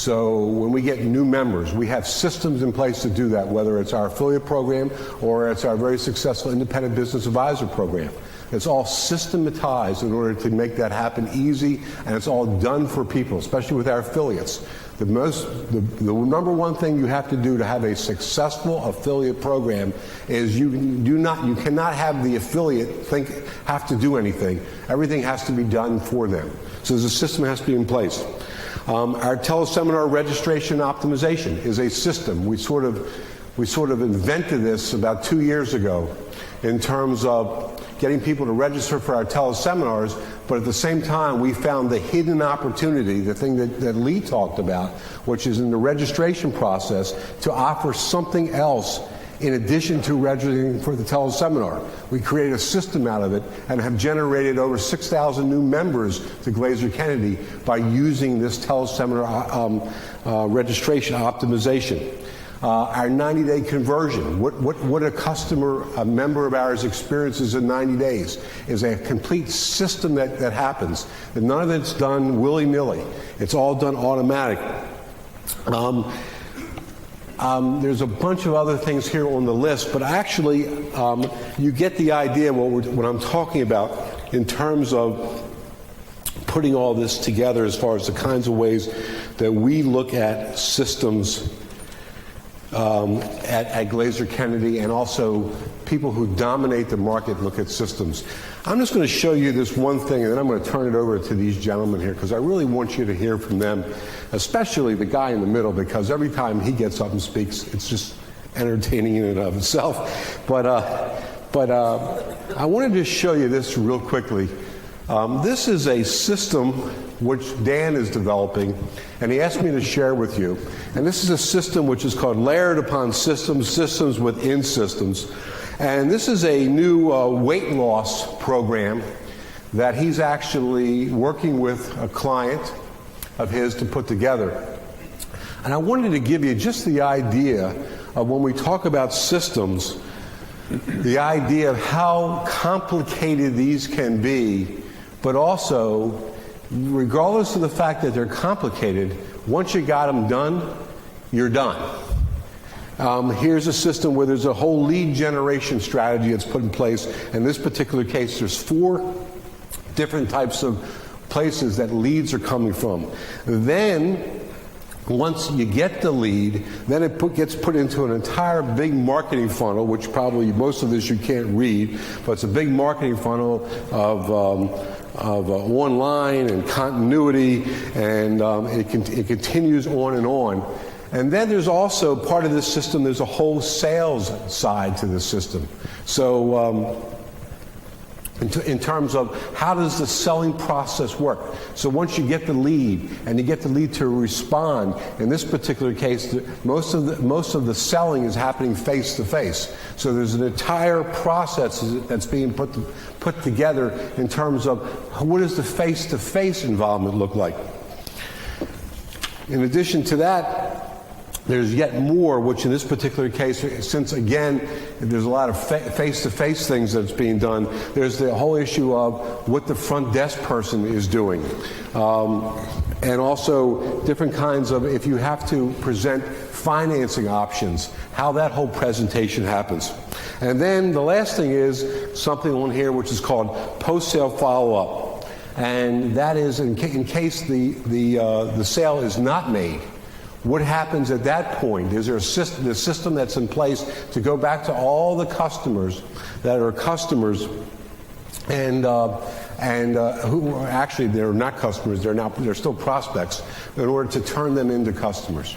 So when we get new members, we have systems in place to do that, whether it's our affiliate program or it's our very successful independent business advisor program. It's all systematized in order to make that happen easy, and it's all done for people, especially with our affiliates. The number one thing you have to do to have a successful affiliate program is you cannot have the affiliate have to do anything. Everything has to be done for them. So there's a system that has to be in place. Our teleseminar registration optimization is a system. We sort of invented this about 2 years ago in terms of getting people to register for our teleseminars, but at the same time we found the hidden opportunity, the thing that Lee talked about, which is in the registration process, to offer something else in addition to registering for the teleseminar. We created a system out of it and have generated over 6,000 new members to Glazer Kennedy by using this teleseminar registration optimization. Our 90-day conversion, what a member of ours experiences in 90 days is a complete system that happens. And none of it's done willy-nilly. It's all done automatic. There's a bunch of other things here on the list, but actually you get the idea what I'm talking about in terms of putting all this together as far as the kinds of ways that we look at systems at Glazer Kennedy, and also people who dominate the market look at systems. I'm just going to show you this one thing, and then I'm going to turn it over to these gentlemen here, because I really want you to hear from them, especially the guy in the middle, because every time he gets up and speaks, it's just entertaining in and of itself. But I wanted to show you this real quickly. This is a system which Dan is developing, and he asked me to share with you. And this is a system which is called Layered Upon Systems, Systems Within Systems. And this is a new weight loss program that he's actually working with a client of his to put together. And I wanted to give you just the idea of when we talk about systems, the idea of how complicated these can be, but also, regardless of the fact that they're complicated, once you got them done, you're done. Here's a system where there's a whole lead generation strategy that's put in place. In this particular case, there's 4 different types of places that leads are coming from. Then, once you get the lead, then it gets put into an entire big marketing funnel, which probably most of this you can't read, but it's a big marketing funnel of online and continuity, and it continues on and on. And then there's also part of this system, there's a whole sales side to the system. So in terms of how does the selling process work? So once you get the lead, and you get the lead to respond, in this particular case, most of the selling is happening face to face. So there's an entire process that's being put together in terms of what does the face to face involvement look like. In addition to that, there's yet more, which in this particular case, since again, there's a lot of face-to-face things that's being done, there's the whole issue of what the front desk person is doing. And also different kinds of, if you have to present financing options, how that whole presentation happens. And then the last thing is something on here which is called post-sale follow-up. And that is in case the sale is not made. What happens at that point? Is there a system that's in place to go back to all the customers that are customers and who are actually, they're not customers, they're still prospects, in order to turn them into customers.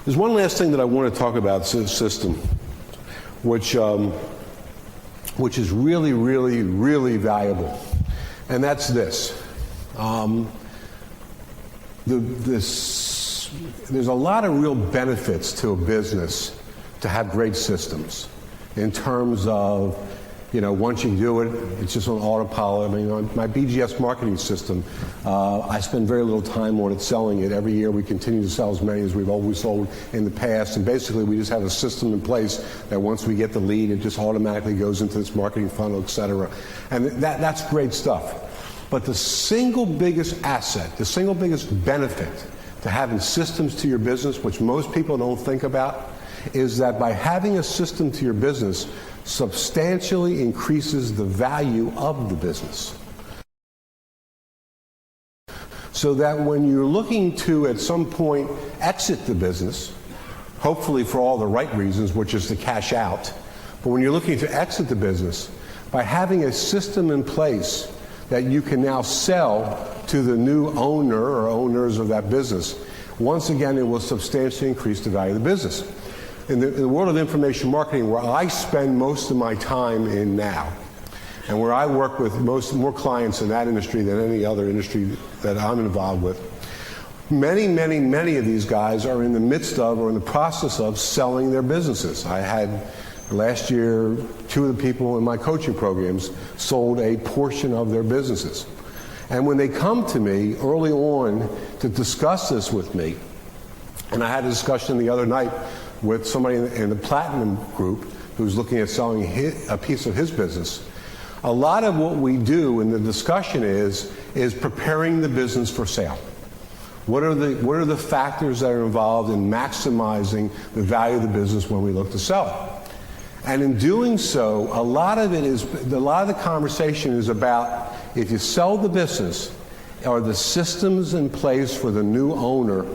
There's one last thing that I want to talk about, system, which is really, really, really valuable, and that's this. There's a lot of real benefits to a business to have great systems in terms of, once you do it, it's just on autopilot. I mean, on my BGS marketing system, I spend very little time on it selling it. Every year we continue to sell as many as we've always sold in the past, and basically we just have a system in place that once we get the lead, it just automatically goes into this marketing funnel, et cetera. And that's great stuff. But the single biggest asset, the single biggest benefit to having systems to your business, which most people don't think about, is that by having a system to your business substantially increases the value of the business. So that when you're looking to, at some point, exit the business, hopefully for all the right reasons, which is to cash out, but when you're looking to exit the business, by having a system in place that you can now sell to the new owner or owners of that business, once again, it will substantially increase the value of the business. In the world of information marketing, where I spend most of my time in now, and where I work with more clients in that industry than any other industry that I'm involved with, many of these guys are in the midst of or in the process of selling their businesses. I had last year 2 of the people in my coaching programs sold a portion of their businesses. And when they come to me early on to discuss this with me, and I had a discussion the other night with somebody in the Platinum group who's looking at selling a piece of his business, a lot of what we do in the discussion is preparing the business for sale. What are the factors that are involved in maximizing the value of the business when we look to sell it? And in doing so, a lot of the conversation is about, if you sell the business, are the systems in place for the new owner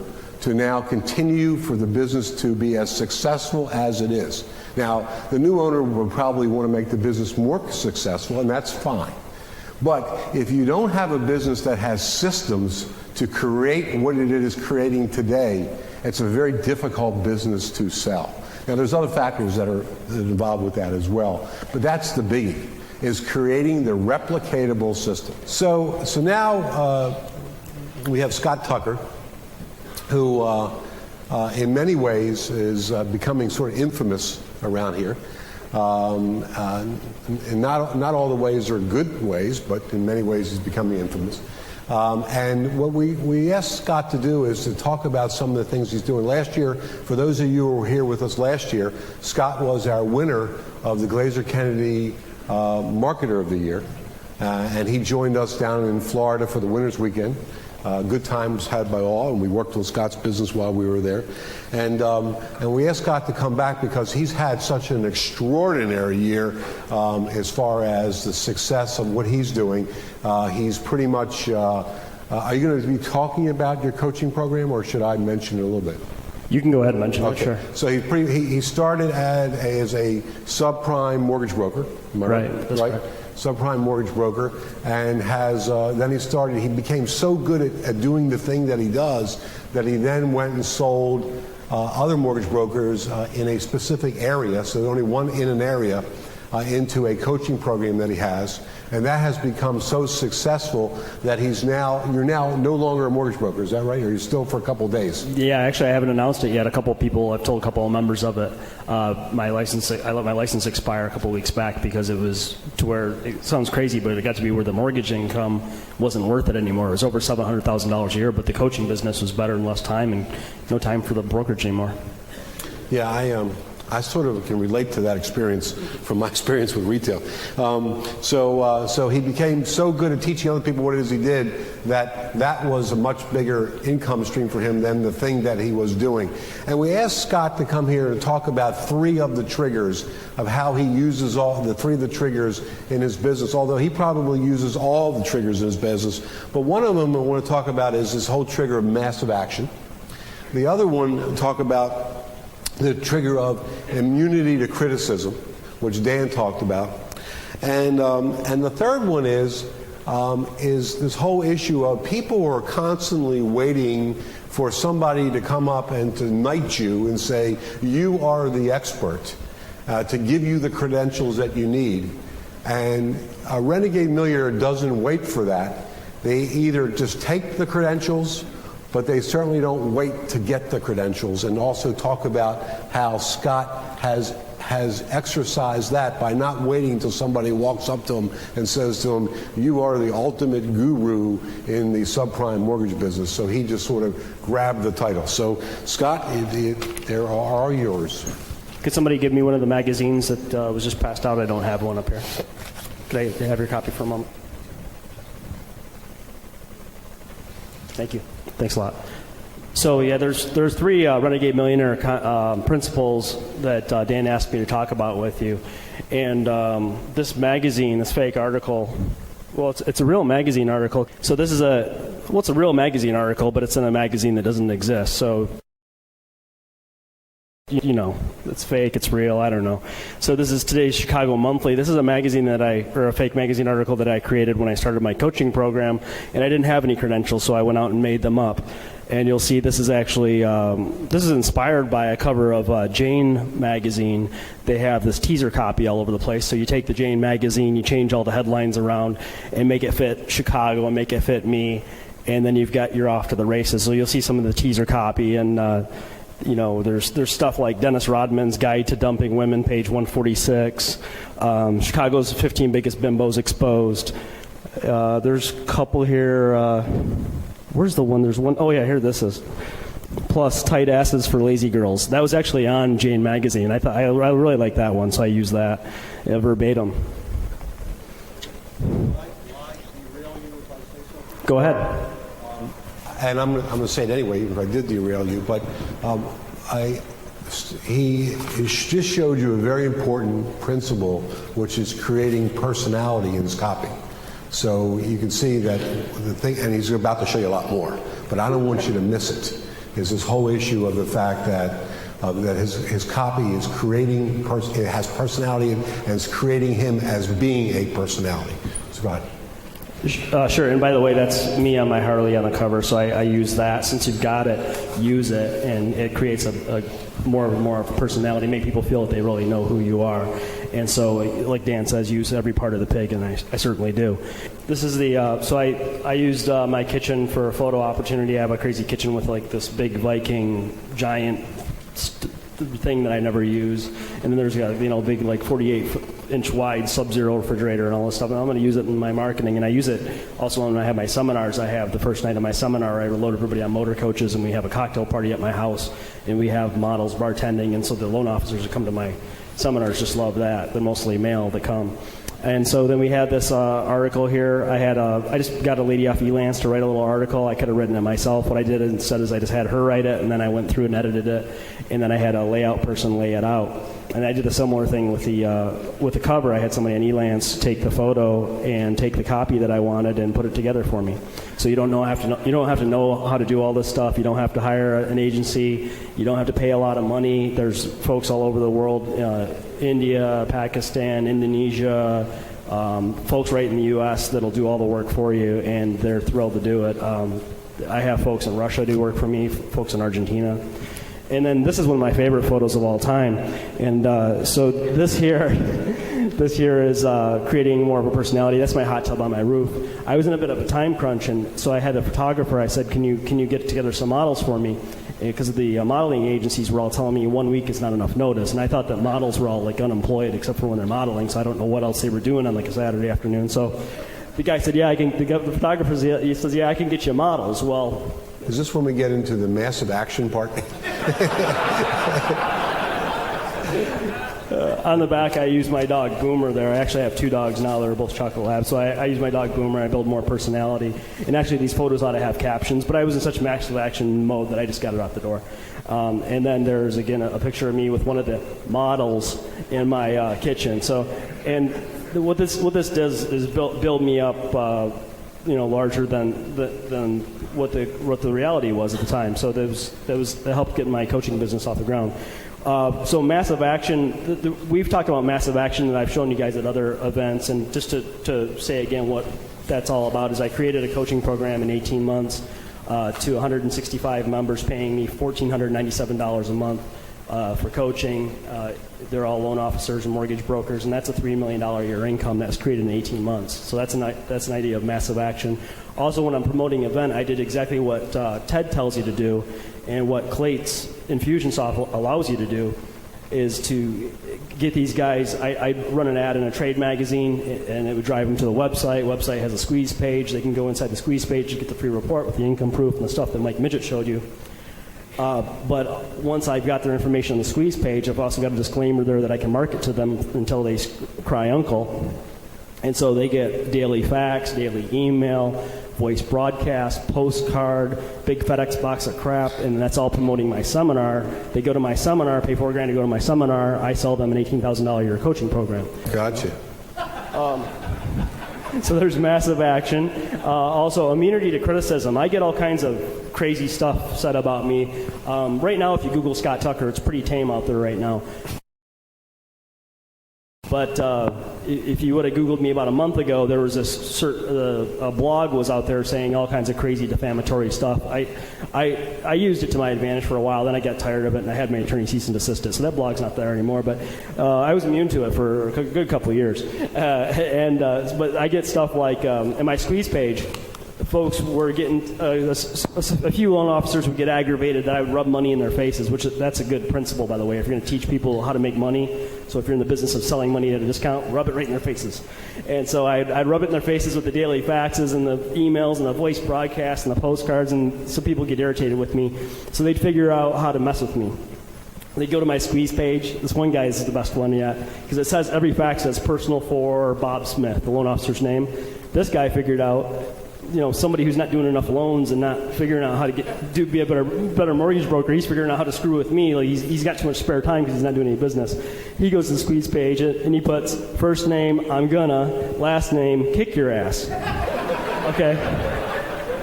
to now continue for the business to be as successful as it is? Now, the new owner will probably want to make the business more successful, and that's fine. But if you don't have a business that has systems to create what it is creating today, it's a very difficult business to sell. Now, there's other factors that are involved with that as well, but that's the biggie, is creating the replicatable system. So now we have Scott Tucker, who in many ways is becoming sort of infamous around here. And not all the ways are good ways, but in many ways he's becoming infamous. And what we asked Scott to do is to talk about some of the things he's doing. Last year, for those of you who were here with us last year, Scott was our winner of the Kennedy Marketer of the Year. And he joined us down in Florida for the Winners Weekend. Good times had by all, and we worked with Scott's business while we were there. And we asked Scott to come back because he's had such an extraordinary year as far as the success of what he's doing. He's pretty much, are you going to be talking about your coaching program, or should I mention it a little bit? You can go ahead and mention it, sure. So he started as a subprime mortgage broker. Am I right? That's right. Subprime mortgage broker, and then he became so good at doing the thing that he does that he then went and sold other mortgage brokers in a specific area, so there's only one in an area, into a coaching program that he has, and that has become so successful that you're now no longer a mortgage broker. Is that right? Or are you still for a couple of days? Yeah, actually I haven't announced it yet. I've told a couple of members of it. I let my license expire a couple of weeks back because it was to where, it sounds crazy, but it got to be where the mortgage income wasn't worth it anymore. It was over $700,000 a year, but the coaching business was better in less time and no time for the brokerage anymore. Yeah, I sort of can relate to that experience from my experience with retail. So he became so good at teaching other people what it is he did that was a much bigger income stream for him than the thing that he was doing. And we asked Scott to come here and talk about 3 of the triggers of how he uses all the 3 of the triggers in his business, although he probably uses all the triggers in his business. But one of them I want to talk about is this whole trigger of massive action. The other one, talk about the trigger of immunity to criticism, which Dan talked about, and the third one is this whole issue of people who are constantly waiting for somebody to come up and to knight you and say you are the expert, to give you the credentials that you need, and a renegade millionaire doesn't wait for that. They either just take the credentials, but they certainly don't wait to get the credentials, and also talk about how Scott has exercised that by not waiting until somebody walks up to him and says to him, you are the ultimate guru in the subprime mortgage business. So he just sort of grabbed the title. So Scott, there are yours. Could somebody give me one of the magazines that was just passed out? I don't have one up here. Could I have your copy for a moment? Thank you. Thanks a lot. So yeah, there's three Renegade Millionaire principles that Dan asked me to talk about with you, and this magazine, this fake article, well, it's a real magazine article. So this is it's a real magazine article, but it's in a magazine that doesn't exist. So you know, it's fake, it's real, I don't know. So this is today's Chicago Monthly. This is a magazine or a fake magazine article that I created when I started my coaching program, and I didn't have any credentials, so I went out and made them up. And you'll see this is actually, this is inspired by a cover of Jane magazine. They have this teaser copy all over the place. So you take the Jane magazine, you change all the headlines around and make it fit Chicago and make it fit me, and then you're off to the races. So you'll see some of the teaser copy, and you know, there's stuff like Dennis Rodman's Guide to Dumping Women, page 146. Chicago's 15 biggest bimbos exposed. There's a couple here. Where's the one? There's one. Oh yeah, here this is. Plus tight asses for lazy girls. That was actually on Jane magazine. I thought I really like that one, so I used that verbatim. Go ahead. And I'm going to say it anyway, even if I did derail you, but he just showed you a very important principle, which is creating personality in his copy. So you can see that the thing, and he's about to show you a lot more, but I don't want you to miss it, is this whole issue of the fact that his copy is creating, it has personality and it's creating him as being a personality. So go ahead. Sure, and by the way, that's me on my Harley on the cover, so I use that. Since you've got it, use it, and it creates a more of a personality, make people feel that they really know who you are. And so, like Dan says, use every part of the pig, and I certainly do. This is so I used my kitchen for a photo opportunity. I have a crazy kitchen with like this big Viking giant thing that I never use, and then there's a big like 48-inch wide Sub-Zero refrigerator and all this stuff, and I'm going to use it in my marketing, and I use it also when I have my seminars. I have the first night of my seminar, I load everybody on motor coaches, and we have a cocktail party at my house, and we have models bartending, and so the loan officers that come to my seminars just love that. They're mostly male that come. And so then we had this article here. I just got a lady off Elance to write a little article. I could have written it myself. What I did instead is I just had her write it, and then I went through and edited it, and then I had a layout person lay it out. And I did a similar thing with the cover. I had somebody on Elance take the photo and take the copy that I wanted and put it together for me. So you don't have to know how to do all this stuff. You don't have to hire an agency. You don't have to pay a lot of money. There's folks all over the world, India, Pakistan, Indonesia, folks right in the U.S. that'll do all the work for you, and they're thrilled to do it. I have folks in Russia do work for me, folks in Argentina. And then this is one of my favorite photos of all time. And so this here is creating more of a personality. That's my hot tub on my roof. I was in a bit of a time crunch, and so I had a photographer. I said, can you get together some models for me? Because the modeling agencies were all telling me 1 week is not enough notice. And I thought that models were all like unemployed except for when they're modeling, so I don't know what else they were doing on like a Saturday afternoon. So the guy said, the photographer says, I can get you models. Well, is this when we get into the massive action part? On the back, I use my dog Boomer there. I actually have two dogs now that are both chocolate labs. So I use my dog Boomer. I build more personality. And actually, these photos ought to have captions. But I was in such massive action mode that I just got it out the door. And then there's, again, a picture of me with one of the models in my kitchen. So, and what this does is build me up larger than what the reality was at the time. So that helped get my coaching business off the ground. So massive action, we've talked about massive action that I've shown you guys at other events, and just to say again what that's all about is I created a coaching program in 18 months to 165 members paying me $1,497 a month for coaching. They're all loan officers and mortgage brokers, and that's a $3 million a year income that's created in 18 months. So that's an idea of massive action. Also, when I'm promoting an event, I did exactly what Ted tells you to do, and what Clate's Infusionsoft allows you to do is to get these guys. I run an ad in a trade magazine, and it would drive them to the website. Website has a squeeze page. They can go inside the squeeze page to get the free report with the income proof and the stuff that Mike Midget showed you. But once I've got their information on the squeeze page, I've also got a disclaimer there that I can market to them until they cry uncle. And so they get daily fax, daily email, voice broadcast, postcard, big FedEx box of crap, and that's all promoting my seminar. They go to my seminar, pay $4,000 to go to my seminar. I sell them an $18,000 a year coaching program. Gotcha. So there's massive action. Also, immunity to criticism. I get all kinds of crazy stuff said about me. Right now, if you Google Scott Tucker, it's pretty tame out there right now. But if you would have Googled me about a month ago, there was a blog was out there saying all kinds of crazy defamatory stuff. I used it to my advantage for a while, then I got tired of it, and I had my attorney cease and desist it. So that blog's not there anymore, but I was immune to it for a good couple of years. But I get stuff like, in my squeeze page, folks were getting, a few loan officers would get aggravated that I would rub money in their faces, which that's a good principle, by the way, if you're going to teach people how to make money. So if you're in the business of selling money at a discount, rub it right in their faces. And so I'd rub it in their faces with the daily faxes and the emails and the voice broadcasts and the postcards, and so people get irritated with me. So they'd figure out how to mess with me. They go to my squeeze page. This one guy is the best one yet, because it says every fax says personal for Bob Smith, the loan officer's name. This guy figured out, somebody who's not doing enough loans and not figuring out how to be a better mortgage broker. He's figuring out how to screw with me. Like he's got too much spare time because he's not doing any business. He goes to the squeeze page and he puts first name, I'm gonna, last name, kick your ass. Okay.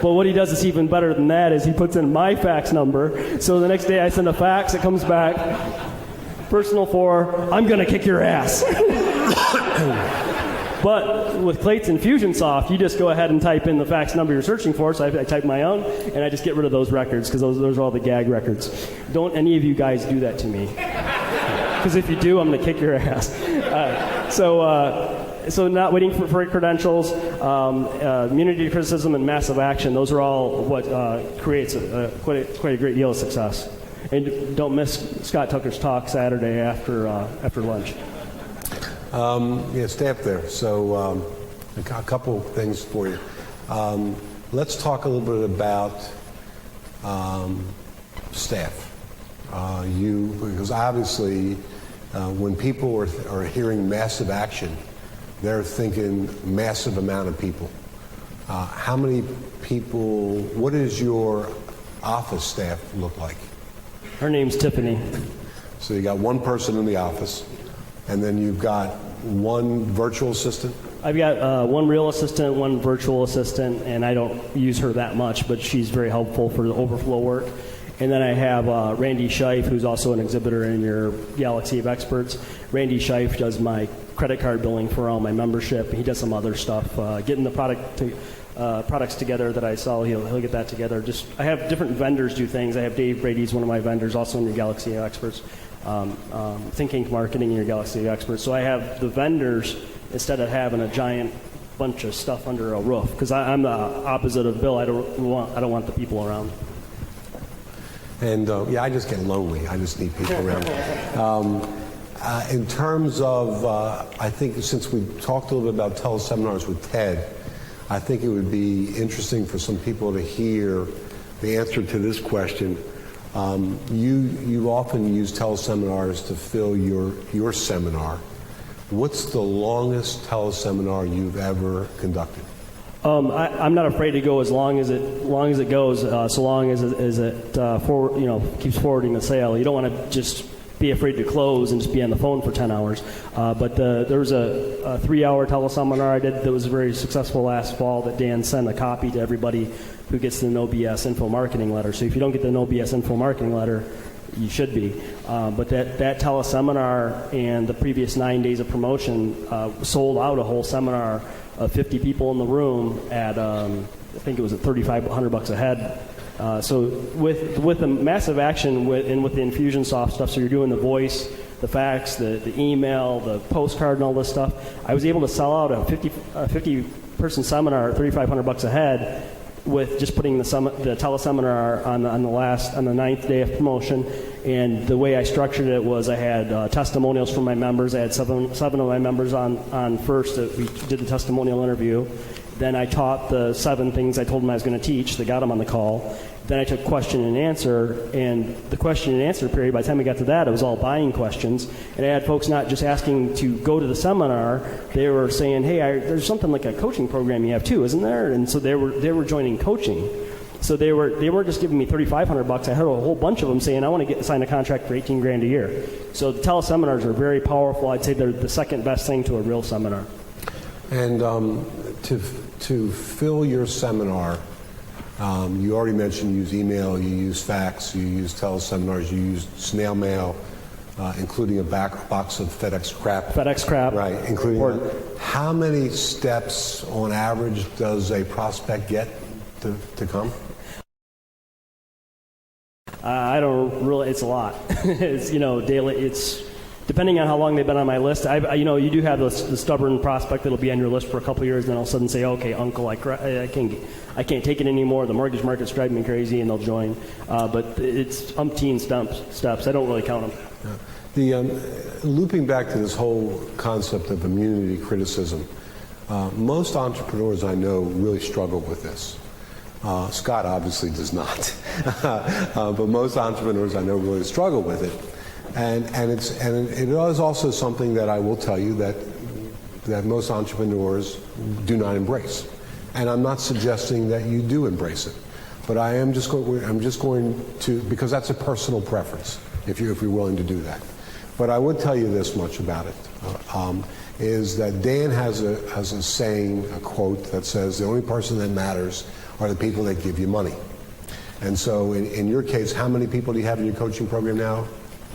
But what he does is even better than that is he puts in my fax number. So the next day I send a fax, it comes back, personal for, I'm gonna kick your ass. But with Clates Infusionsoft, you just go ahead and type in the fax number you're searching for. So I type my own, and I just get rid of those records because those are all the gag records. Don't any of you guys do that to me. Because if you do, I'm going to kick your ass. So not waiting for credentials, immunity to criticism, and massive action. Those are all what creates quite a great deal of success. And don't miss Scott Tucker's talk Saturday after lunch. Stay up there. So a couple things for you. Let's talk a little bit about staff. Because obviously when people are hearing massive action, they're thinking massive amount of people. How many people, what does your office staff look like? Her name's Tiffany. So you got one person in the office. And then you've got one virtual assistant? I've got one real assistant, one virtual assistant, and I don't use her that much, but she's very helpful for the overflow work. And then I have Randy Scheif, who's also an exhibitor in your Galaxy of Experts. Randy Scheif does my credit card billing for all my membership. He does some other stuff. Getting the products together that I sell, he'll get that together. I have different vendors do things. I have Dave Brady's one of my vendors, also in your Galaxy of Experts. Think Inc. Marketing in your Galaxy of Experts. So I have the vendors instead of having a giant bunch of stuff under a roof, because I'm the opposite of Bill. I don't want the people around. And I just get lonely. I just need people around. In terms of, I think since we talked a little bit about teleseminars with Ted, I think it would be interesting for some people to hear the answer to this question. You often use teleseminars to fill your seminar. What's the longest teleseminar you've ever conducted? I'm not afraid to go as long as it goes, so long as it keeps forwarding the sale. You don't want to just be afraid to close and just be on the phone for 10 hours. But there was a 3-hour teleseminar I did that was very successful last fall that Dan sent a copy to everybody who gets the No BS info marketing letter. So if you don't get the No BS info marketing letter, you should be. But that teleseminar and the previous 9 days of promotion sold out a whole seminar of 50 people in the room at, I think it was at $3,500 a head. So with the massive action and with the Infusionsoft stuff, so you're doing the voice, the fax, the email, the postcard, and all this stuff, I was able to sell out a 50-person seminar at $3,500 a head with just putting the teleseminar on the 9th day of promotion. And the way I structured it was I had testimonials from my members. I had seven of my members on first. We did the testimonial interview. Then I taught the 7 things I told them I was going to teach. They got them on the call. Then I took question and answer, and the question and answer period, by the time we got to that, it was all buying questions. And I had folks not just asking to go to the seminar, they were saying, hey, there's something like a coaching program you have too, isn't there? And so they were joining coaching. So they weren't just giving me $3,500. I had a whole bunch of them saying, I want to sign a contract for $18,000 a year. So the teleseminars are very powerful. I'd say they're the second best thing to a real seminar. And to fill your seminar, you already mentioned you use email, you use fax, you use teleseminars, you use snail mail, including a box of FedEx crap. FedEx crap. Right, including how many steps on average does a prospect get to come? I don't really, it's a lot. It's, daily, it's depending on how long they've been on my list. You do have the stubborn prospect that'll be on your list for a couple of years, and then all of a sudden say, okay, uncle, I can't take it anymore. The mortgage market's driving me crazy, and they'll join. But it's umpteen steps. I don't really count them. Yeah. Looping back to this whole concept of immunity criticism, most entrepreneurs I know really struggle with this. Scott obviously does not, but most entrepreneurs I know really struggle with it. And it is also something that I will tell you that most entrepreneurs do not embrace. And I'm not suggesting that you do embrace it, but I'm just going to, because that's a personal preference, if you're willing to do that. But I would tell you this much about it, is that Dan has a saying, a quote that says, the only person that matters are the people that give you money. And so in your case, how many people do you have in your coaching program now?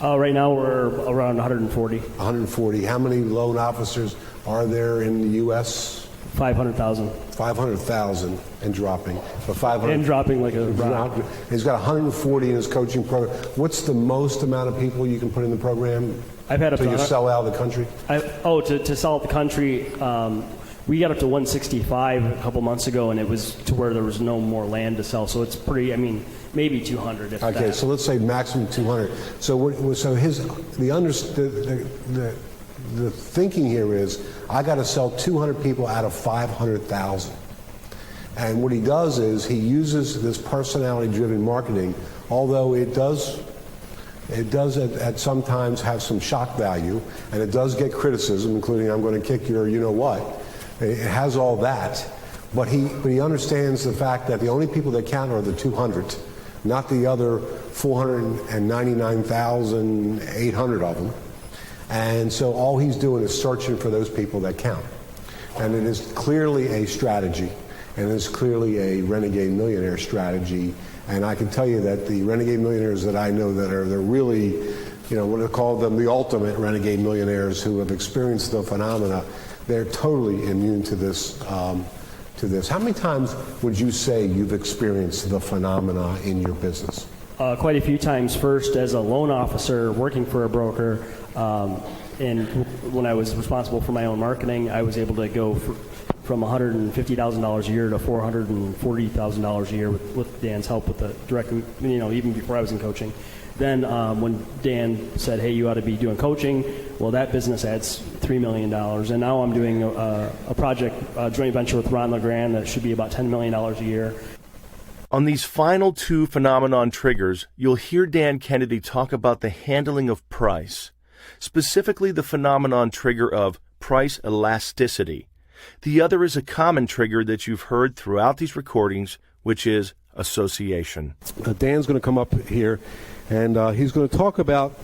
Right now we're around 140. 140. How many loan officers are there in the U.S.? 500,000. 500,000 and dropping. But 500 and dropping like a rock. He's got 140 in his coaching program. What's the most amount of people you can put in the program? I've had up to sell out of the country? To sell out the country, we got up to 165 a couple months ago, and it was to where there was no more land to sell. So it's pretty. Maybe 200. If okay, that. So let's say maximum 200. So the thinking here is, I got to sell 200 people out of 500,000. And what he does is he uses this personality-driven marketing, although it does at sometimes have some shock value, and it does get criticism, including I'm going to kick your you-know-what. It has all that, but he understands the fact that the only people that count are the 200, not the other 499,800 of them. And so all he's doing is searching for those people that count. And it is clearly a strategy, and it is clearly a renegade millionaire strategy. And I can tell you that the renegade millionaires that I know they're really, what I call them, the ultimate renegade millionaires who have experienced the phenomena, they're totally immune to this. How many times would you say you've experienced the phenomena in your business? Quite a few times. First, as a loan officer working for a broker, and when I was responsible for my own marketing, I was able to go from $150,000 a year to $440,000 a year with Dan's help with the direct, even before I was in coaching. Then when Dan said, hey, you ought to be doing coaching, well, that business adds $3 million. And now I'm doing a project, a joint venture with Ron LeGrand that should be about $10 million a year. On these final two phenomenon triggers, you'll hear Dan Kennedy talk about the handling of price, specifically the phenomenon trigger of price elasticity. The other is a common trigger that you've heard throughout these recordings, which is association. Dan's going to come up here, and he's going to talk about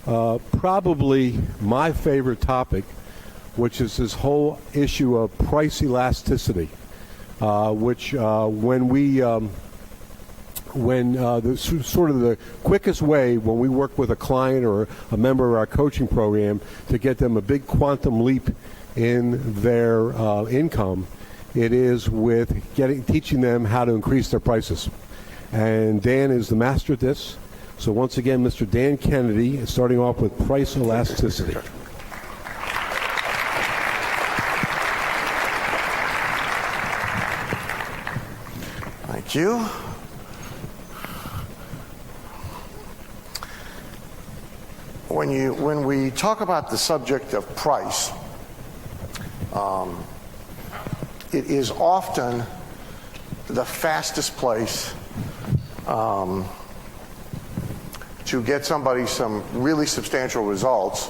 probably my favorite topic, which is this whole issue of price elasticity, which sort of the quickest way when we work with a client or a member of our coaching program to get them a big quantum leap in their income, it is with teaching them how to increase their prices. And Dan is the master at this. So once again, Mr. Dan Kennedy is starting off with price elasticity. Thank you. When we talk about the subject of price, it is often the fastest place to get somebody some really substantial results,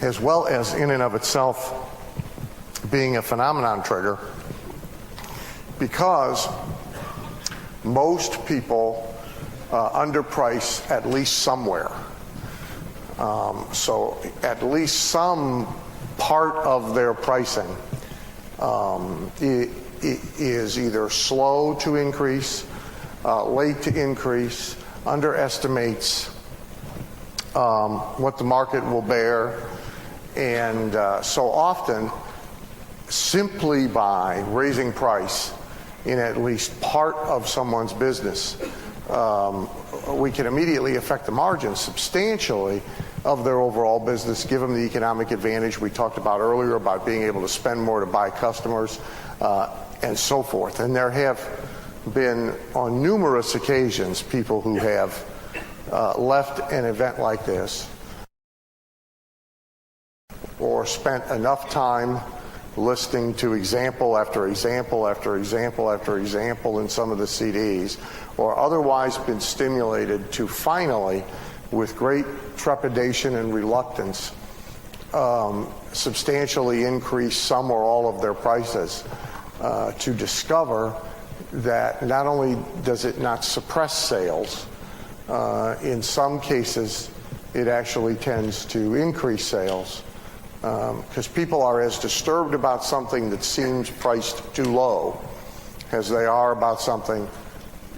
as well as in and of itself being a phenomenon trigger, because most people underprice at least somewhere. So at least some part of their pricing is either slow to increase, late to increase, underestimates what the market will bear, and so often, simply by raising price in at least part of someone's business, we can immediately affect the margins substantially of their overall business, give them the economic advantage we talked about earlier about being able to spend more to buy customers, and so forth. And there have been, on numerous occasions, people who have left an event like this or spent enough time listening to example after example after example after example in some of the CDs, or otherwise been stimulated to finally, with great trepidation and reluctance, substantially increase some or all of their prices, to discover that not only does it not suppress sales, in some cases it actually tends to increase sales, because people are as disturbed about something that seems priced too low as they are about something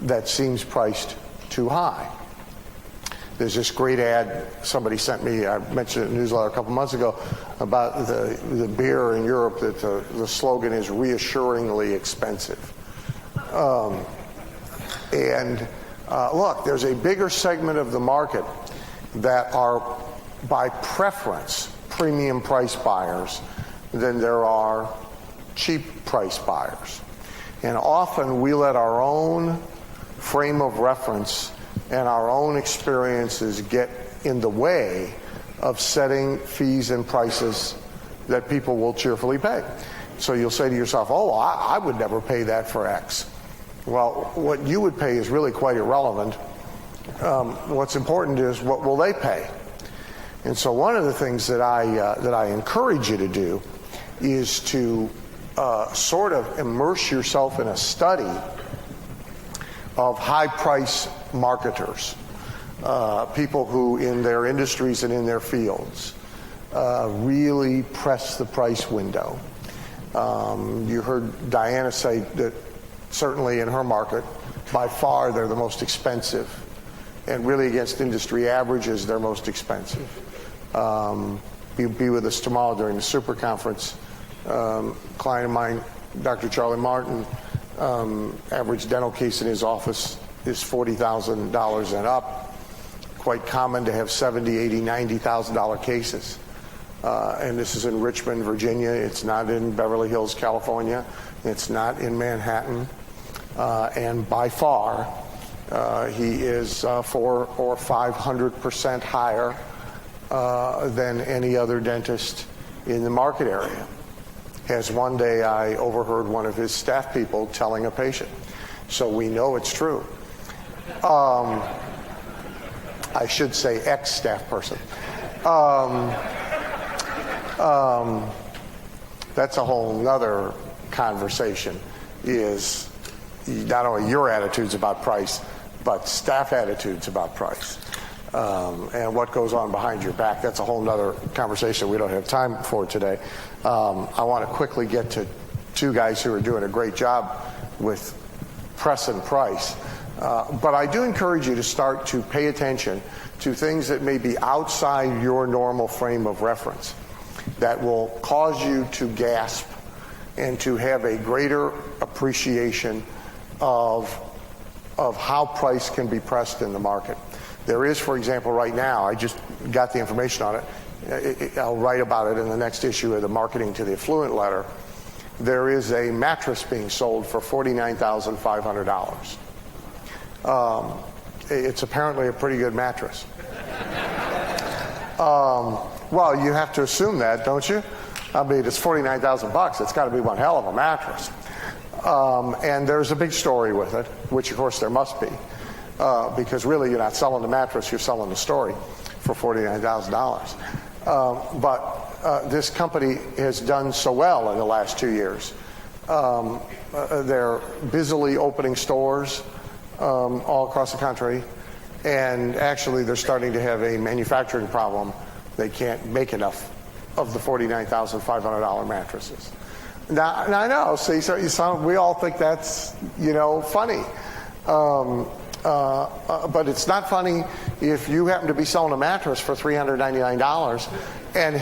that seems priced too high. There's this great ad somebody sent me, I mentioned it in the newsletter a couple months ago, about the beer in Europe that the slogan is reassuringly expensive. Look, there's a bigger segment of the market that are, by preference, premium price buyers than there are cheap price buyers. And often we let our own frame of reference and our own experiences get in the way of setting fees and prices that people will cheerfully pay. So you'll say to yourself, oh, I would never pay that for X. Well, what you would pay is really quite irrelevant. What's important is what will they pay? And so one of the things that I encourage you to do is to sort of immerse yourself in a study of high-price marketers, people who in their industries and in their fields really press the price window. You heard Diana say that certainly in her market, by far they're the most expensive, and really against industry averages, they're most expensive. Be with us tomorrow during the super conference. Client of mine, Dr. Charlie Martin, average dental case in his office is $40,000 and up. Quite common to have $70,000, $80,000, $90,000 cases. And this is in Richmond, Virginia. It's not in Beverly Hills, California. It's not in Manhattan. And by far, he is 400 or 500% higher than any other dentist in the market area. As one day I overheard one of his staff people telling a patient. So we know it's true. I should say ex-staff person. That's a whole nother conversation, is not only your attitudes about price, but staff attitudes about price. And what goes on behind your back, that's a whole nother conversation we don't have time for today. I want to quickly get to two guys who are doing a great job with press and price. But I do encourage you to start to pay attention to things that may be outside your normal frame of reference, that will cause you to gasp and to have a greater appreciation of how price can be pressed in the market. There is, for example, right now, I just got the information on it. I'll write about it in the next issue of the Marketing to the Affluent letter. There is a mattress being sold for $49,500. It's apparently a pretty good mattress. Well, you have to assume that, don't you? I mean, it's $49,000. It's got to be one hell of a mattress. And there's a big story with it, which of course there must be, because really you're not selling the mattress, you're selling the story for $49,000. But this company has done so well in the last 2 years. They're busily opening stores all across the country, and actually they're starting to have a manufacturing problem. They can't make enough of the $49,500 mattresses. Now I know, see, so we all think that's, funny. But it's not funny if you happen to be selling a mattress for $399 and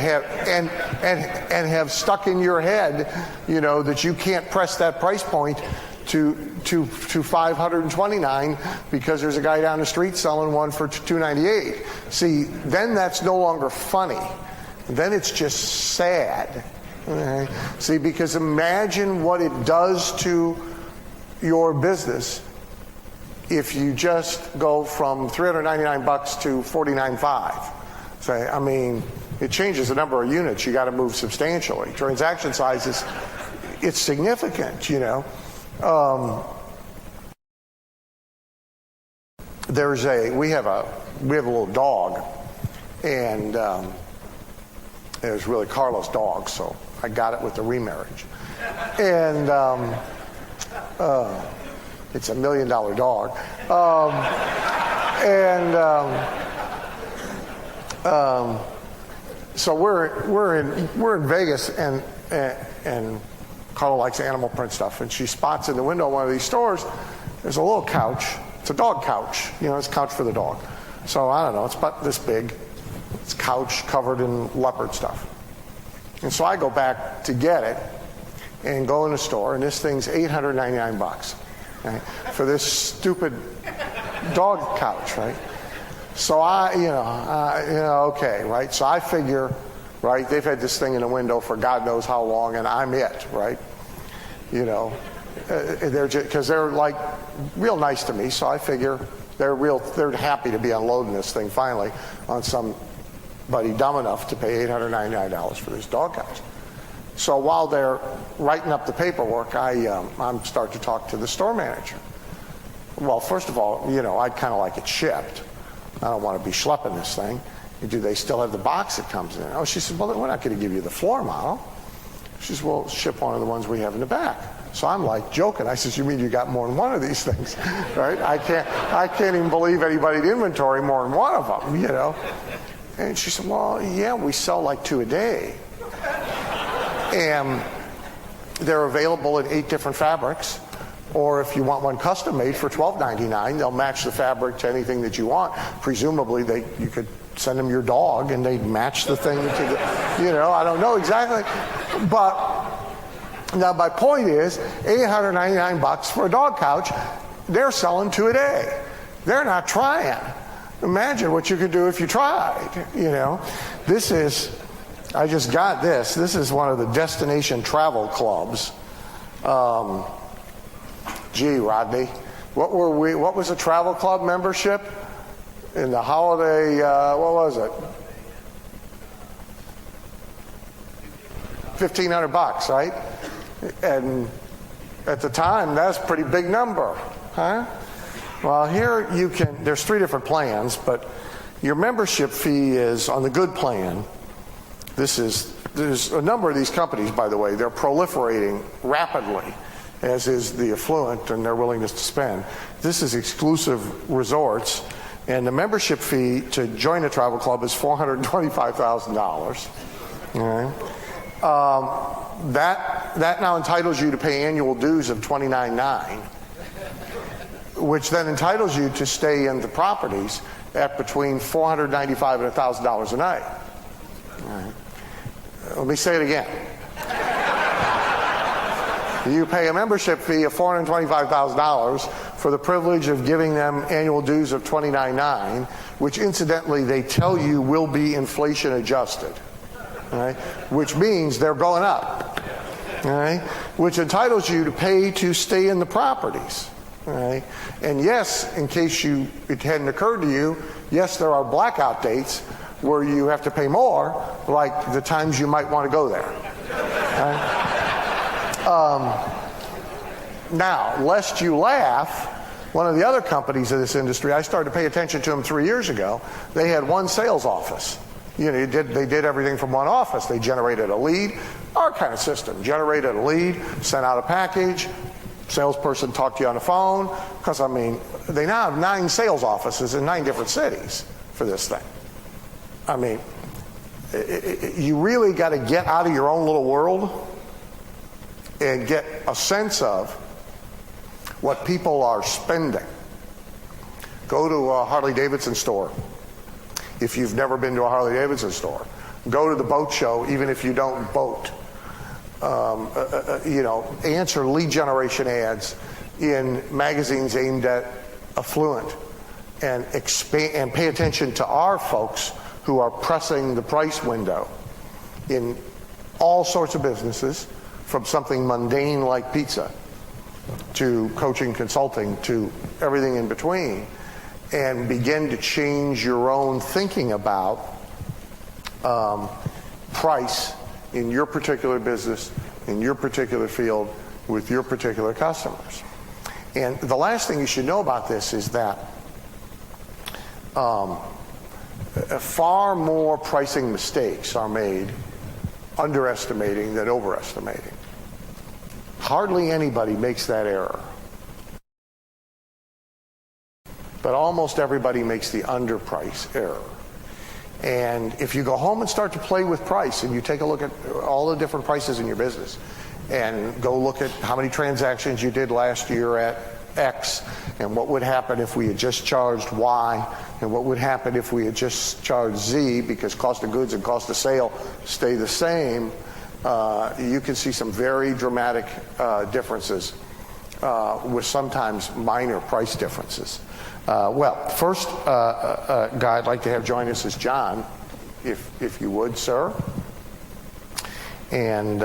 have stuck in your head, that you can't press that price point to $529 because there's a guy down the street selling one for $298. See, then that's no longer funny. Then it's just sad. Okay? See, because imagine what it does to your business if you just go from $399 to $49.5. Say, I mean, it changes the number of units. You got to move substantially. Transaction sizes, it's significant. We have a little dog, and it was really Carlos' dog, so I got it with the remarriage, and it's $1 million dog, so we're in Vegas, and Carla likes animal print stuff, and she spots in the window of one of these stores, there's a little couch. It's a dog couch. It's a couch for the dog. So I don't know, it's about this big. It's couch covered in leopard stuff. And so I go back to get it and go in the store, and this thing's $899, right, for this stupid dog couch, right? So okay, right? So I figure, right, they've had this thing in the window for God knows how long, and I'm it, right? Because they're like real nice to me, so I figure they're happy to be unloading this thing finally on somebody dumb enough to pay $899 for this dog couch. So while they're writing up the paperwork, I'm start to talk to the store manager. Well, first of all, I'd kind of like it shipped. I don't want to be schlepping this thing. Do they still have the box that comes in? Oh, she said, well, we're not going to give you the floor model. She says, well, ship one of the ones we have in the back. So I'm like joking. I says, you mean you got more than one of these things, right? I can't even believe anybody'd inventory more than one of them, And she said, well, yeah, we sell like 2 a day. And they're available in 8 different fabrics. Or if you want one custom made for $12.99, they'll match the fabric to anything that you want. Presumably, you could send them your dog and they'd match the thing to the, I don't know exactly. But now my point is, $899 for a dog couch, they're selling 2 a day. They're not trying. Imagine what you could do if you tried, I just got this. This is one of the destination travel clubs. Gee, Rodney, what was a travel club membership in the holiday, what was it? $1,500, right? And at the time, that's a pretty big number, huh? Well, here there's 3 different plans, but your membership fee is on the good plan. There's a number of these companies, by the way, they're proliferating rapidly, as is the affluent and their willingness to spend. This is exclusive resorts, and the membership fee to join a travel club is $425,000. All right. That now entitles you to pay annual dues of $29,900, which then entitles you to stay in the properties at between $495 and $1,000 a night. All right. Let me say it again. You pay a membership fee of $425,000 for the privilege of giving them annual dues of $29,900, which incidentally they tell you will be inflation adjusted, right? Which means they're going up, right? Which entitles you to pay to stay in the properties, right? And yes, in case it hadn't occurred to you, yes, there are blackout dates where you have to pay more, like the times you might want to go there. Right? Now, lest you laugh, one of the other companies in this industry, I started to pay attention to them 3 years ago. They had one sales office. You know, they did everything from one office. They generated a lead, our kind of system. Generated a lead, sent out a package, salesperson talked to you on the phone. Because, I mean, they now have 9 sales offices in 9 different cities for this thing. I mean, you really got to get out of your own little world and get a sense of what people are spending. Go to a Harley-Davidson store if you've never been to a Harley-Davidson store. Go to the boat show even if you don't boat. You know, answer lead generation ads in magazines aimed at affluent, and expand and pay attention to our folks who are pressing the price window in all sorts of businesses, from something mundane like pizza to coaching, consulting, to everything in between, and begin to change your own thinking about price in your particular business, in your particular field, with your particular customers. And the last thing you should know about this is that far more pricing mistakes are made underestimating than overestimating. Hardly anybody makes that error. But almost everybody makes the underprice error. And if you go home and start to play with price, and you take a look at all the different prices in your business, and go look at how many transactions you did last year at X, and what would happen if we had just charged Y, and what would happen if we had just charged Z, because cost of goods and cost of sale stay the same, you can see some very dramatic differences with sometimes minor price differences. Well, first guy I'd like to have join us is John, if you would, sir. And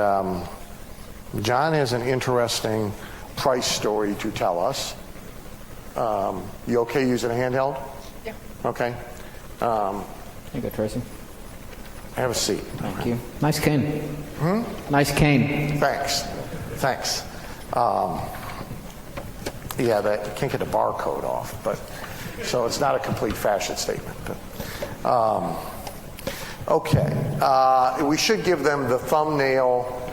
John has an interesting price story to tell us. You okay using a handheld? Yeah. Okay. There you go, Tracy. Have a seat. Thank you. Nice cane. Nice cane. Thanks. Yeah, that you can't get the barcode off, but so it's not a complete fashion statement. But, okay, we should give them the thumbnail.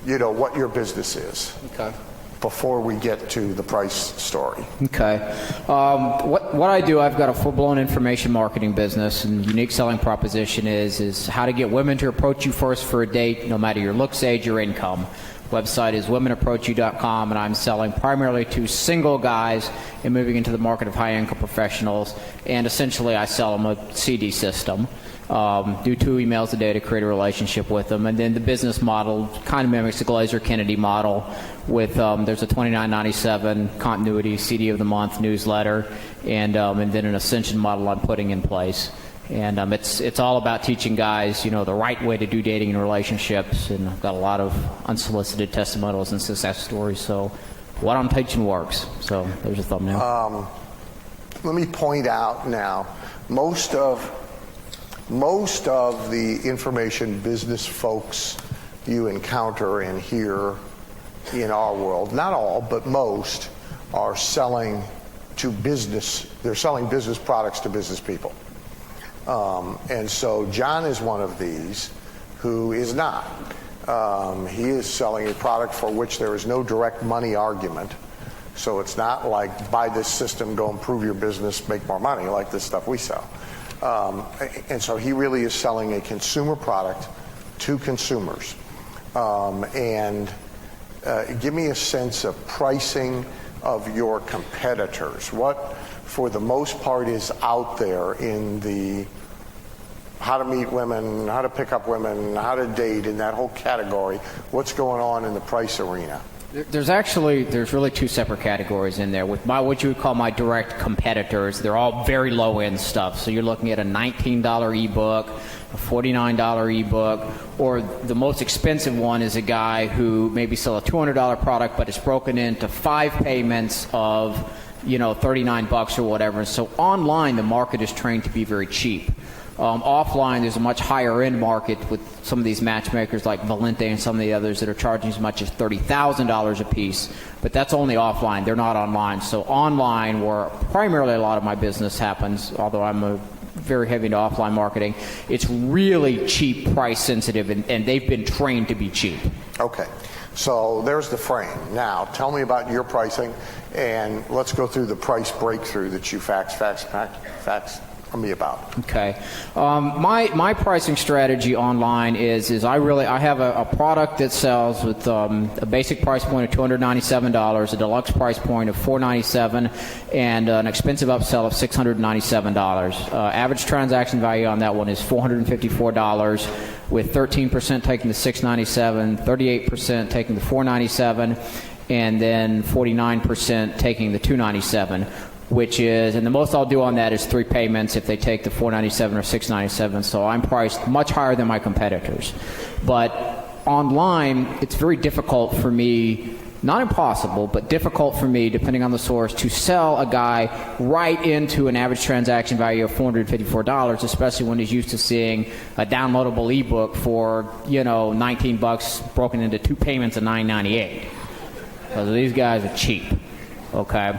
You know what your business is. Okay. Before we get to the price story. Okay. What I do, I've got a full-blown information marketing business, and the unique selling proposition is how to get women to approach you first for a date, no matter your looks, age, or income. Website is womenapproachyou.com, and I'm selling primarily to single guys and moving into the market of high-income professionals. And essentially, I sell them a CD system. Do 2 emails a day to create a relationship with them, and then the business model kind of mimics the Kennedy model. With there's a $29.97 continuity CD of the month newsletter, and then an ascension model I'm putting in place. And it's all about teaching guys, you know, the right way to do dating and relationships. And I've got a lot of unsolicited testimonials and success stories. So what I'm teaching works. So there's a thumbnail. Let me point out now, most of the information business folks you encounter and hear in our world, not all, but most, are selling to business. They're selling business products to business people. And so John is one of these who is not. He is selling a product for which there is no direct money argument. So it's not like, buy this system, go improve your business, make more money, like this stuff we sell. And so he really is selling a consumer product to consumers. Give me a sense of pricing of your competitors. What, for the most part, is out there in the how to meet women, how to pick up women, how to date, in that whole category? What's going on in the price arena? There's really 2 separate categories in there. With what you would call my direct competitors, they're all very low-end stuff. So you're looking at a $19 ebook, a $49 ebook, or the most expensive one is a guy who maybe sell a $200 product, but it's broken into 5 payments of, you know, $39 or whatever. So online, the market is trained to be very cheap. Offline, there's a much higher end market with some of these matchmakers like Valente and some of the others that are charging as much as $30,000 a piece, but that's only offline. They're not online. So online, where primarily a lot of my business happens, although I'm very heavy into offline marketing, it's really cheap, price sensitive, and they've been trained to be cheap. Okay, so there's the frame. Now, tell me about your pricing, and let's go through the price breakthrough that you fax me about. Okay, my pricing strategy online is I have a product that sells with a basic price point of $297, a deluxe price point of $497, and an expensive upsell of $697. Average transaction value on that one is $454, with 13% taking the $697, 38% taking the $497, and then 49% taking the $297. Which is, and the most I'll do on that is 3 payments if they take the $497 or $697. So I'm priced much higher than my competitors. But online, it's very difficult for me, not impossible, but difficult for me, depending on the source, to sell a guy right into an average transaction value of $454, especially when he's used to seeing a downloadable ebook for, $19 broken into 2 payments of $9.98. So these guys are cheap. Okay.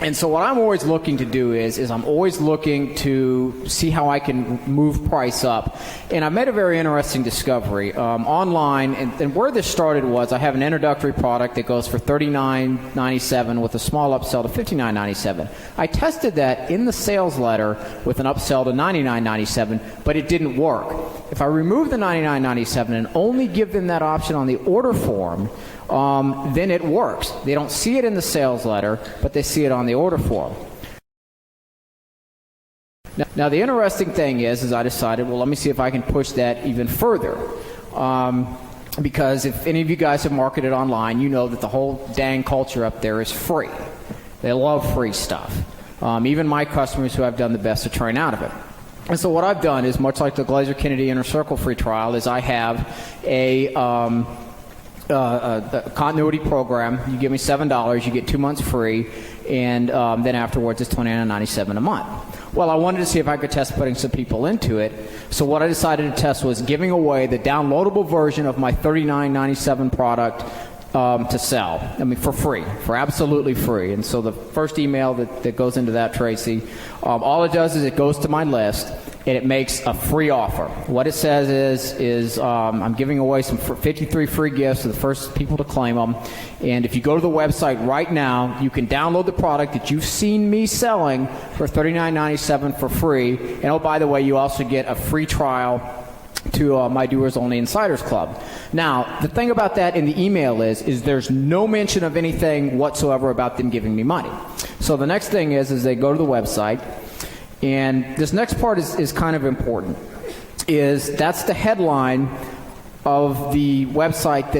And so what I'm always looking to do is I'm always looking to see how I can move price up. And I made a very interesting discovery online. And where this started was I have an introductory product that goes for $39.97 with a small upsell to $59.97. I tested that in the sales letter with an upsell to $99.97, but it didn't work. If I remove the $99.97 and only give them that option on the order form, then it works. They don't see it in the sales letter, but they see it on the order form. Now the interesting thing is I decided, well, let me see if I can push that even further. Because if any of you guys have marketed online, you know that the whole dang culture up there is free. They love free stuff. Even my customers who I've done the best are trying out of it. And so what I've done is, much like the Glazer Kennedy Inner Circle free trial, is I have a continuity program. You give me $7, you get 2 months free, and then afterwards it's $29.97 a month. Well, I wanted to see if I could test putting some people into it. So what I decided to test was giving away the downloadable version of my $39.97 product to sell. I mean, for free, for absolutely free. And so the first email that goes into that, Tracy, all it does is it goes to my list, and it makes a free offer. What it says is I'm giving away some 53 free gifts to the first people to claim them. And if you go to the website right now, you can download the product that you've seen me selling for $39.97 for free. And oh, by the way, you also get a free trial to my Doers Only Insiders Club. Now, the thing about that in the email is there's no mention of anything whatsoever about them giving me money. So the next thing is they go to the website, and this next part is kind of important. That's the headline of the website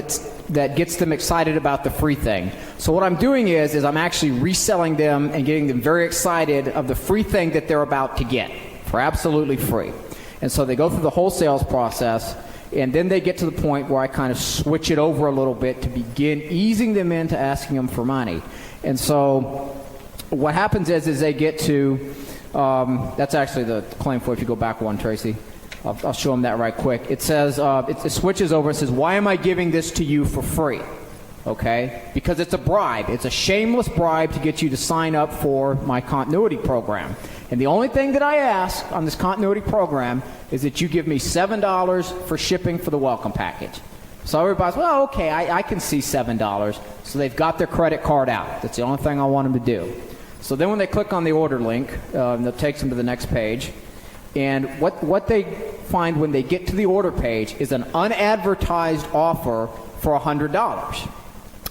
that gets them excited about the free thing. So what I'm doing is I'm actually reselling them and getting them very excited of the free thing that they're about to get for absolutely free. And so they go through the whole sales process, and then they get to the point where I kind of switch it over a little bit to begin easing them into asking them for money. And so what happens is they get to, that's actually the claim for, if you go back one, Tracy. I'll show them that right quick. It says, it switches over and says, why am I giving this to you for free? Okay? Because it's a bribe. It's a shameless bribe to get you to sign up for my continuity program. And the only thing that I ask on this continuity program is that you give me $7 for shipping for the welcome package. So everybody's, well, okay, I can see $7. So they've got their credit card out. That's the only thing I want them to do. So then when they click on the order link, that takes them to the next page. And what they find when they get to the order page is an unadvertised offer for $100.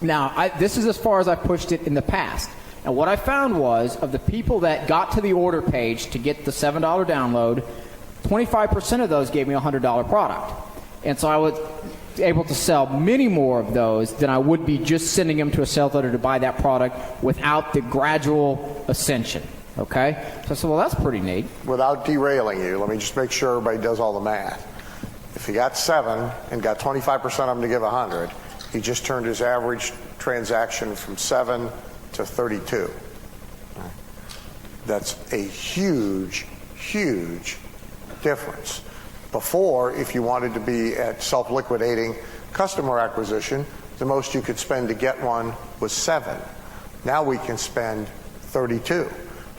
Now, this is as far as I've pushed it in the past. And what I found was, of the people that got to the order page to get the $7 download, 25% of those gave me a $100 product. And so I was able to sell many more of those than I would be just sending them to a sales letter to buy that product without the gradual ascension. Okay? So I said, well, that's pretty neat. Without derailing you, let me just make sure everybody does all the math. If he got 7 and got 25% of them to give 100, he just turned his average transaction from 7 to 32. That's a huge, huge difference. Before, if you wanted to be at self-liquidating customer acquisition, the most you could spend to get one was 7. Now we can spend 32.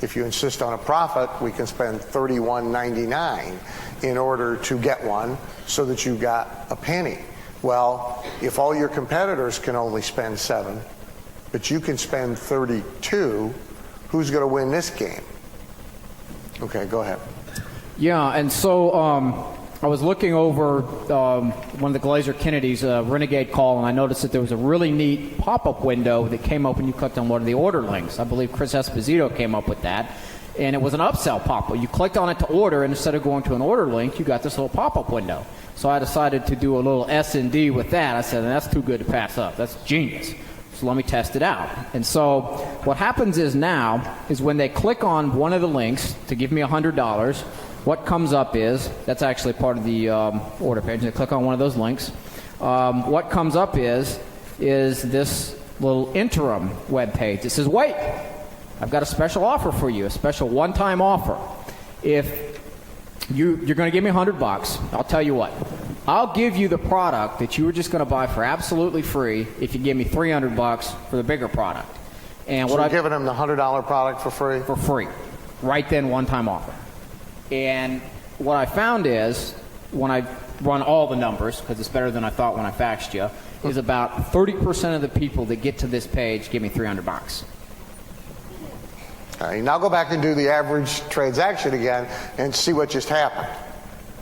If you insist on a profit, we can spend $31.99 in order to get one so that you got a penny. Well, if all your competitors can only spend 7, but you can spend 32, who's going to win this game? Okay, go ahead. Yeah, and so I was looking over one of the Glazer Kennedy's Renegade call, and I noticed that there was a really neat pop-up window that came up when you clicked on one of the order links. I believe Chris Esposito came up with that, and it was an upsell pop-up. You clicked on it to order, and instead of going to an order link, you got this little pop-up window. So I decided to do a little S&D with that. I said, that's too good to pass up. That's genius. So let me test it out. And so what happens is now is when they click on one of the links to give me $100, what comes up is, that's actually part of the order page, they click on one of those links. What comes up is this little interim web page. It says, wait, I've got a special offer for you, a special one-time offer. If you're going to give me $100, I'll tell you what. I'll give you the product that you were just going to buy for absolutely free if you give me $300 for the bigger product. And So what you're I've giving them the $100 product for free? for free, right then, one-time offer. And what I found is, when I run all the numbers, because it's better than I thought when I faxed you, is about 30% of the people that get to this page give me $300. All right, now go back and do the average transaction again and see what just happened.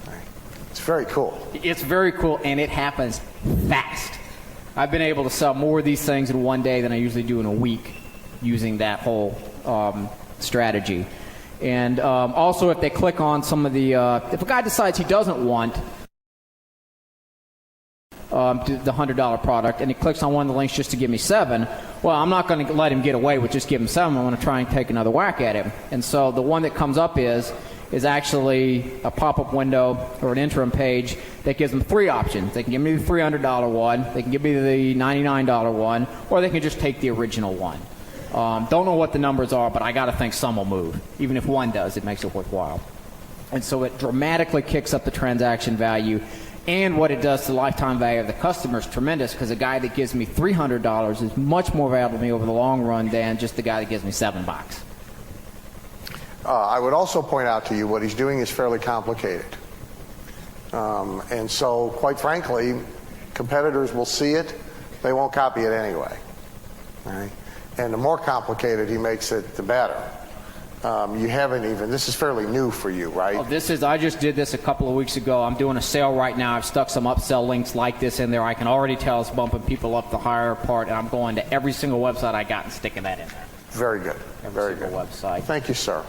All right. It's very cool. It's very cool, and it happens fast. I've been able to sell more of these things in one day than I usually do in a week using that whole strategy. And also, if they click on some of the, if a guy decides he doesn't want the $100 product and he clicks on one of the links just to give me 7, well, I'm not going to let him get away with just giving 7. I'm going to try and take another whack at him. And so the one that comes up is actually a pop-up window or an interim page that gives them 3 options. They can give me the $300 one, they can give me the $99 one, or they can just take the original one. Don't know what the numbers are, but I got to think some will move. Even if one does, it makes it worthwhile. And so it dramatically kicks up the transaction value, and what it does to the lifetime value of the customer is tremendous, because a guy that gives me $300 is much more valuable to me over the long run than just the guy that gives me $7. I would also point out to you what he's doing is fairly complicated. And so, quite frankly, competitors will see it. They won't copy it anyway. All right? And the more complicated he makes it, the better. You haven't even, this is fairly new for you, right? Oh, I just did this a couple of weeks ago. I'm doing a sale right now. I've stuck some upsell links like this in there. I can already tell it's bumping people up the higher part, and I'm going to every single website I got and sticking that in there. Very good. Very good. Website. Thank you, sir.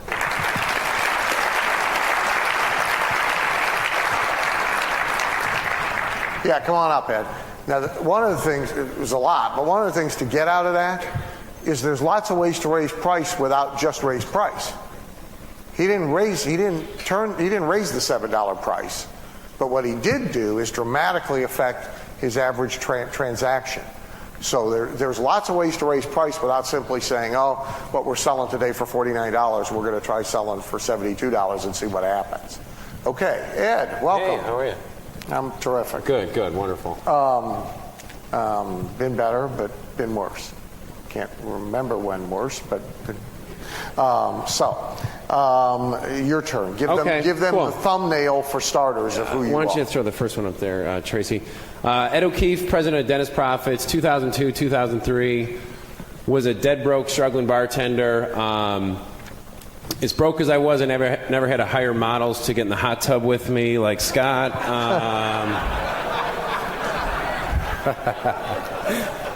Yeah, come on up, Ed. Now, one of the things, it was a lot, but one of the things to get out of that is there's lots of ways to raise price without just raise price. He didn't raise the $7 price, but what he did do is dramatically affect his average transaction. So there's lots of ways to raise price without simply saying, oh, what we're selling today for $49, we're going to try selling for $72 and see what happens. Okay, Ed, welcome. Hey, how are you? I'm terrific. Good, wonderful. Been better, but been worse. Can't remember when worse, but your turn. Give them cool. the thumbnail for starters of who you are. Why don't you throw the first one up there, Tracy? Ed O'Keefe, president of Dentist Profits, 2002, 2003, was a dead broke, struggling bartender. As broke as I was, I never had to hire models to get in the hot tub with me, like Scott.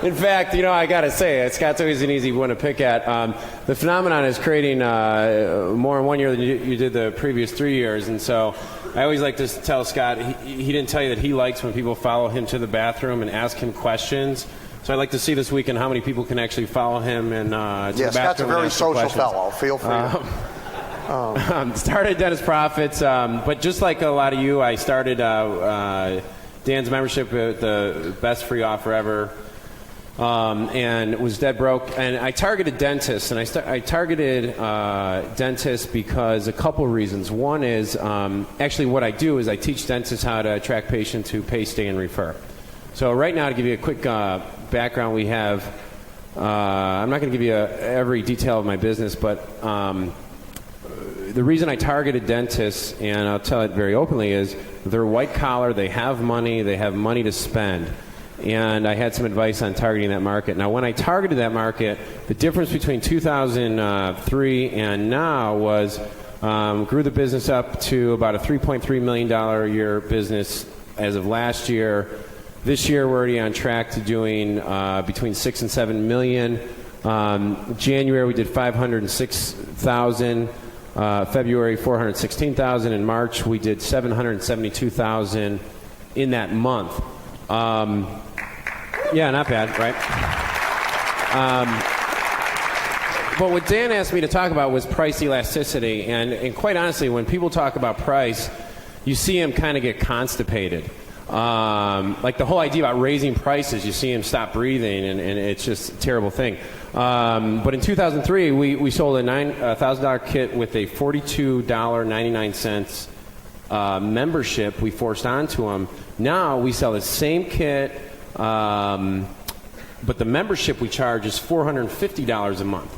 In fact, I got to say, Scott's always an easy one to pick at. The phenomenon is creating more in 1 year than you did the previous 3 years. And so I always like to tell Scott, he didn't tell you that he likes when people follow him to the bathroom and ask him questions. So I'd like to see this weekend how many people can actually follow him and to the bathroom. Scott's a very social questions. fellow. Feel free. Started Dentist Profits, but just like a lot of you, I started Dan's membership with the best free offer ever. and was dead broke. And I targeted dentists, and I targeted dentists because a couple reasons. One is actually what I do is I teach dentists how to attract patients who pay, stay, and refer. So right now, to give you a quick background, we have, I'm not going to give you every detail of my business, but the reason I targeted dentists, and I'll tell it very openly, is they're white collar, they have money to spend. And I had some advice on targeting that market. Now, when I targeted that market, the difference between 2003 and now was grew the business up to about a $3.3 million a year business as of last year. This year, we're already on track to doing between 6 and 7 million. January, we did 506,000. February, 416,000. In March, we did 772,000 in that month. Yeah, not bad, right? But what Dan asked me to talk about was price elasticity, and quite honestly, when people talk about price, you see them kind of get constipated. Like the whole idea about raising prices, you see them stop breathing, and it's just a terrible thing. But in 2003, we sold a $1,000 kit with a $42.99 membership we forced onto them. Now we sell the same kit, but the membership we charge is $450 a month.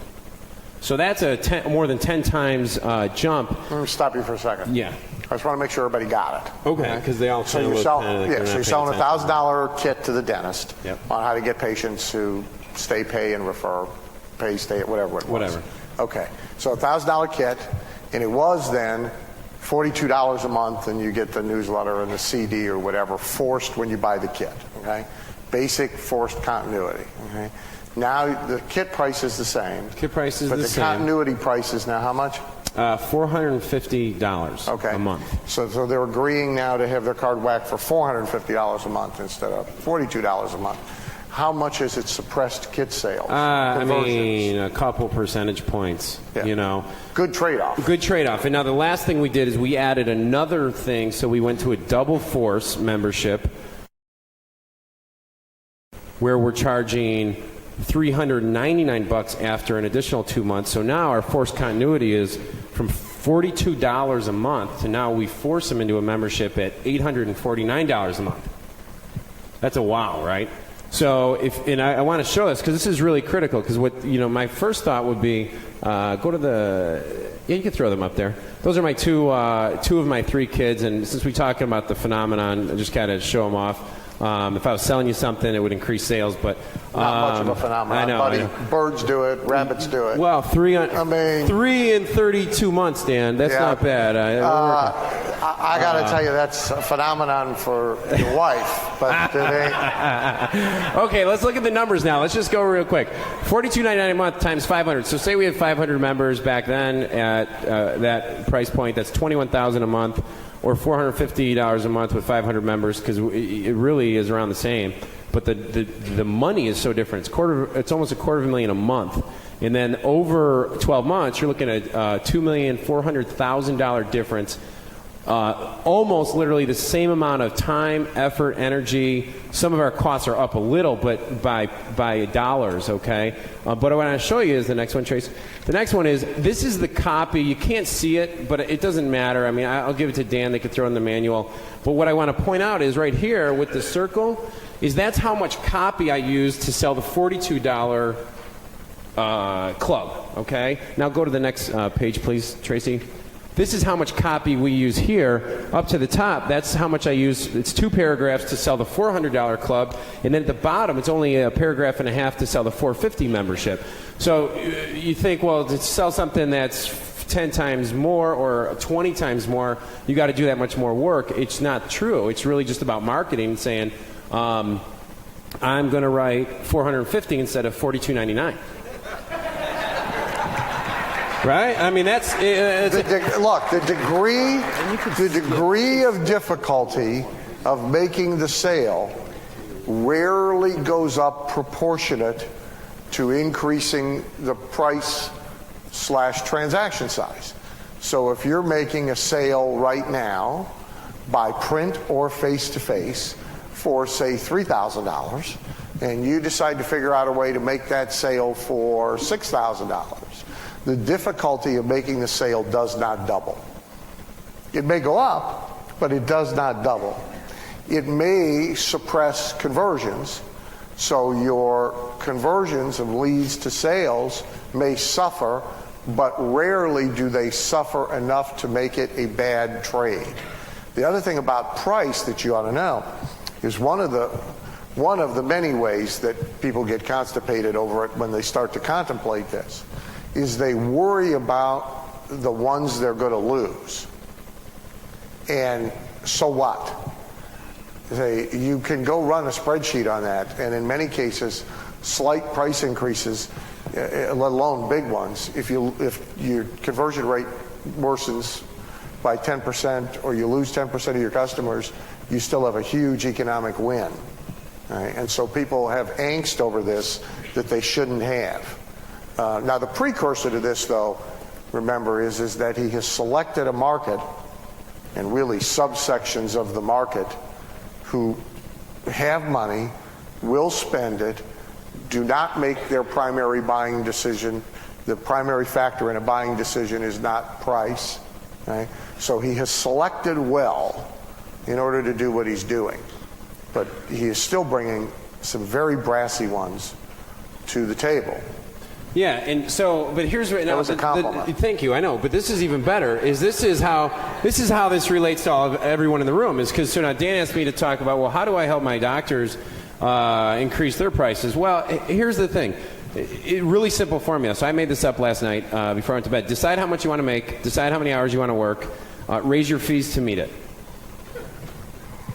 So that's a more than 10 times jump. Let me stop you for a second. Yeah. I just want to make sure everybody got it. Okay, because they all So you're selling a $1,000 kit to the dentist on how to get patients who stay, pay, and refer, pay, stay, whatever it was. Whatever. Okay, so a $1,000 kit, and it was then $42 a month, and you get the newsletter and the CD or whatever forced when you buy the kit. Okay, basic forced continuity. Okay, now the kit price is the same. Kit price is but the same. But the continuity price is now how much? $450 a month. So they're agreeing now to have their card whacked for $450 a month instead of $42 a month. How much has it suppressed kit sales? I mean, a couple percentage points, you know. Good trade-off. Good trade-off. And now the last thing we did is we added another thing, so we went to a double force membership where we're charging $399 after an additional 2 months. So now our forced continuity is from $42 a month to now we force them into a membership at $849 a month. That's a wow, right? So I want to show this because this is really critical, because my first thought would be go to you can throw them up there. Those are my two of my 3 kids, and since we're talking about the phenomenon, I just kind of show them off. If I was selling you something, it would increase sales, but not much of a phenomenon. I know, buddy. I know. Birds do it, rabbits do it. Well, 3 in 32 months, Dan. That's not bad. I got to tell you, that's a phenomenon for your wife, but it ain't. Okay, let's look at the numbers now. Let's just go real quick. $42.99 a month times 500. So say we had 500 members back then at that price point. That's $21,000 a month, or $450 a month with 500 members, because it really is around the same. But the money is so different. It's almost $250,000 a month. And then over 12 months, you're looking at $2,400,000 difference. Almost literally the same amount of time, effort, energy. Some of our costs are up a little, but by dollars, okay? But what I want to show you is the next one, Trace. The next one is, this is the copy. You can't see it, but it doesn't matter. I mean, I'll give it to Dan. They could throw in the manual. But what I want to point out is right here with the circle, is that's how much copy I used to sell the $42 club, okay? Now go to the next page, please, Tracy. This is how much copy we use here. Up to the top, that's how much I use. It's 2 paragraphs to sell the $400 club, and then at the bottom, it's only a paragraph and a half to sell the $450 membership. So you think, well, to sell something that's 10 times more or 20 times more, you got to do that much more work. It's not true. It's really just about marketing and saying, I'm going to write $450 instead of $42.99. Right? I mean, that's... Look, the degree of difficulty of making the sale rarely goes up proportionate to increasing the price/transaction size. So if you're making a sale right now by print or face-to-face for, say, $3,000, and you decide to figure out a way to make that sale for $6,000. The difficulty of making the sale does not double. It may go up, but it does not double. It may suppress conversions, so your conversions of leads to sales may suffer, but rarely do they suffer enough to make it a bad trade. The other thing about price that you ought to know is one of the many ways that people get constipated over it when they start to contemplate this is they worry about the ones they're going to lose. And so what? You can go run a spreadsheet on that, and in many cases, slight price increases, let alone big ones, if your conversion rate worsens by 10% or you lose 10% of your customers, you still have a huge economic win. Right? And so people have angst over this that they shouldn't have. Now the precursor to this, though, remember, is that he has selected a market, and really subsections of the market, who have money, will spend it, do not make their primary buying decision. The primary factor in a buying decision is not price. Right? So he has selected well in order to do what he's doing. But he is still bringing some very brassy ones to the table. Yeah, and so, but here's what. That was a compliment. Thank you. I know, but this is even better. This is how this relates to everyone in the room. Is because so now Dan asked me to talk about, well, how do I help my doctors increase their prices? Well, here's the thing. Really simple formula. So I made this up last night before I went to bed. Decide how much you want to make. Decide how many hours you want to work. Raise your fees to meet it.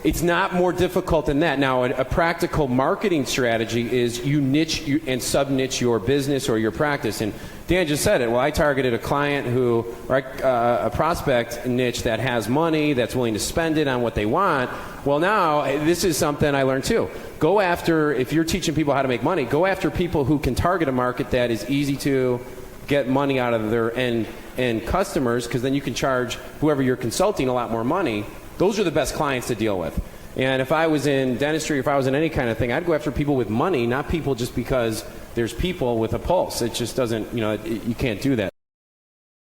It's not more difficult than that. Now, a practical marketing strategy is you niche and sub-niche your business or your practice. And Dan just said it. Well, I targeted a client a prospect niche that has money, that's willing to spend it on what they want. Well, now, this is something I learned too. Go after, if you're teaching people how to make money, go after people who can target a market that is easy to get money out of their end customers, because then you can charge whoever you're consulting a lot more money. Those are the best clients to deal with. And if I was in dentistry, if I was in any kind of thing, I'd go after people with money, not people just because there's people with a pulse. It just doesn't, you can't do that.